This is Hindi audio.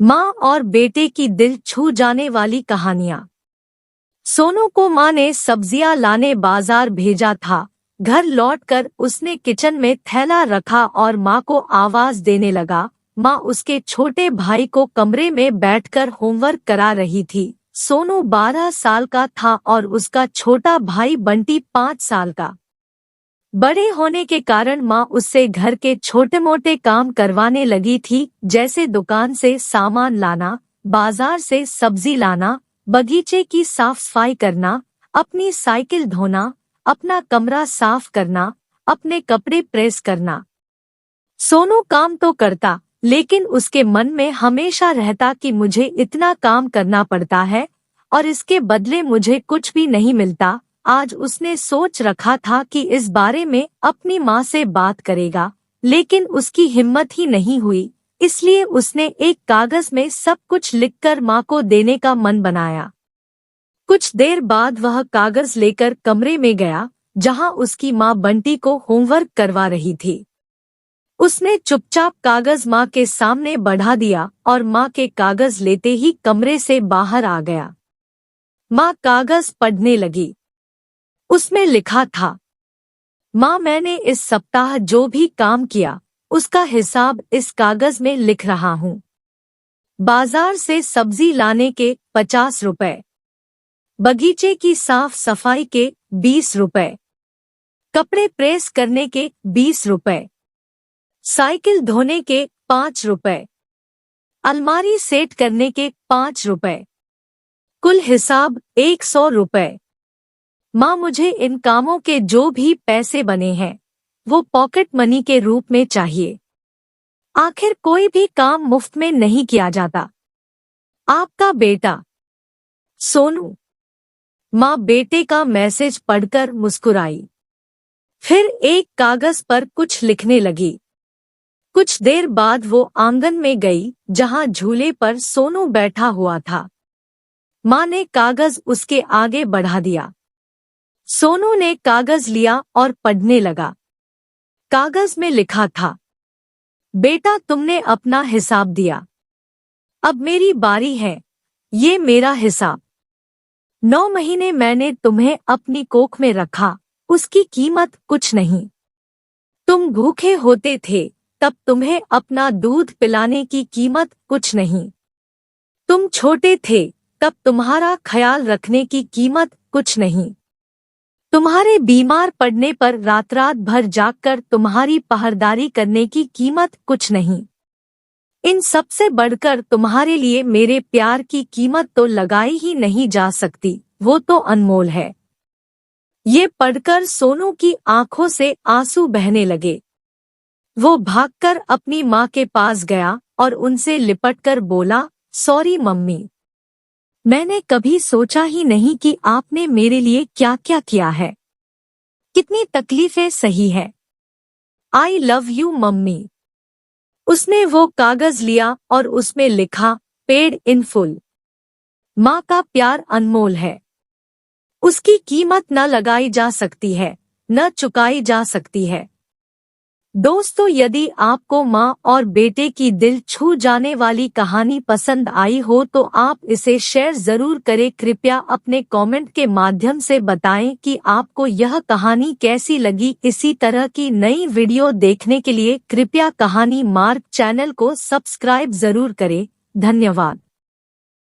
माँ और बेटे की दिल छू जाने वाली कहानियाँ। सोनू को माँ ने सब्जियां लाने बाजार भेजा था। घर लौटकर उसने किचन में थैला रखा और माँ को आवाज देने लगा। माँ उसके छोटे भाई को कमरे में बैठकर होमवर्क करा रही थी। सोनू 12 साल का था और उसका छोटा भाई बंटी 5 साल का। बड़े होने के कारण माँ उससे घर के छोटे मोटे काम करवाने लगी थी, जैसे दुकान से सामान लाना, बाजार से सब्जी लाना, बगीचे की साफ सफाई करना, अपनी साइकिल धोना, अपना कमरा साफ करना, अपने कपड़े प्रेस करना। सोनू काम तो करता, लेकिन उसके मन में हमेशा रहता कि मुझे इतना काम करना पड़ता है और इसके बदले मुझे कुछ भी नहीं मिलता। आज उसने सोच रखा था कि इस बारे में अपनी माँ से बात करेगा, लेकिन उसकी हिम्मत ही नहीं हुई। इसलिए उसने एक कागज में सब कुछ लिखकर माँ को देने का मन बनाया। कुछ देर बाद वह कागज लेकर कमरे में गया, जहाँ उसकी माँ बंटी को होमवर्क करवा रही थी। उसने चुपचाप कागज माँ के सामने बढ़ा दिया और माँ के कागज लेते ही कमरे से बाहर आ गया। माँ कागज पढ़ने लगी। उसमें लिखा था, माँ, मैंने इस सप्ताह जो भी काम किया उसका हिसाब इस कागज में लिख रहा हूँ। बाजार से सब्जी लाने के 50 रुपए, बगीचे की साफ सफाई के 20 रुपए, कपड़े प्रेस करने के 20 रुपए, साइकिल धोने के 5 रुपए, अलमारी सेट करने के 5 रुपए, कुल हिसाब 100 रुपए। माँ, मुझे इन कामों के जो भी पैसे बने हैं वो पॉकेट मनी के रूप में चाहिए। आखिर कोई भी काम मुफ्त में नहीं किया जाता। आपका बेटा सोनू। माँ बेटे का मैसेज पढ़कर मुस्कुराई, फिर एक कागज पर कुछ लिखने लगी। कुछ देर बाद वो आंगन में गई, जहाँ झूले पर सोनू बैठा हुआ था। माँ ने कागज उसके आगे बढ़ा दिया। सोनू ने कागज लिया और पढ़ने लगा। कागज में लिखा था, बेटा, तुमने अपना हिसाब दिया, अब मेरी बारी है। ये मेरा हिसाब। 9 महीने मैंने तुम्हें अपनी कोख में रखा, उसकी कीमत कुछ नहीं। तुम भूखे होते थे तब तुम्हें अपना दूध पिलाने की कीमत कुछ नहीं। तुम छोटे थे तब तुम्हारा ख्याल रखने की कीमत कुछ नहीं। तुम्हारे बीमार पड़ने पर रात रात भर जागकर तुम्हारी पहरेदारी करने की कीमत कुछ नहीं। इन सब से बढ़कर तुम्हारे लिए मेरे प्यार की कीमत तो लगाई ही नहीं जा सकती, वो तो अनमोल है। ये पढ़कर सोनू की आंखों से आंसू बहने लगे। वो भागकर अपनी माँ के पास गया और उनसे लिपटकर बोला, सॉरी मम्मी, मैंने कभी सोचा ही नहीं कि आपने मेरे लिए क्या क्या किया है, कितनी तकलीफें सही है। I love you mummy. उसने वो कागज लिया और उसमें लिखा, पेड इन फुल। माँ का प्यार अनमोल है, उसकी कीमत न लगाई जा सकती है, न चुकाई जा सकती है। दोस्तों, यदि आपको माँ और बेटे की दिल छू जाने वाली कहानी पसंद आई हो तो आप इसे शेयर जरूर करें। कृपया अपने कमेंट के माध्यम से बताएं कि आपको यह कहानी कैसी लगी। इसी तरह की नई वीडियो देखने के लिए कृपया कहानी मार्ग चैनल को सब्सक्राइब जरूर करें। धन्यवाद।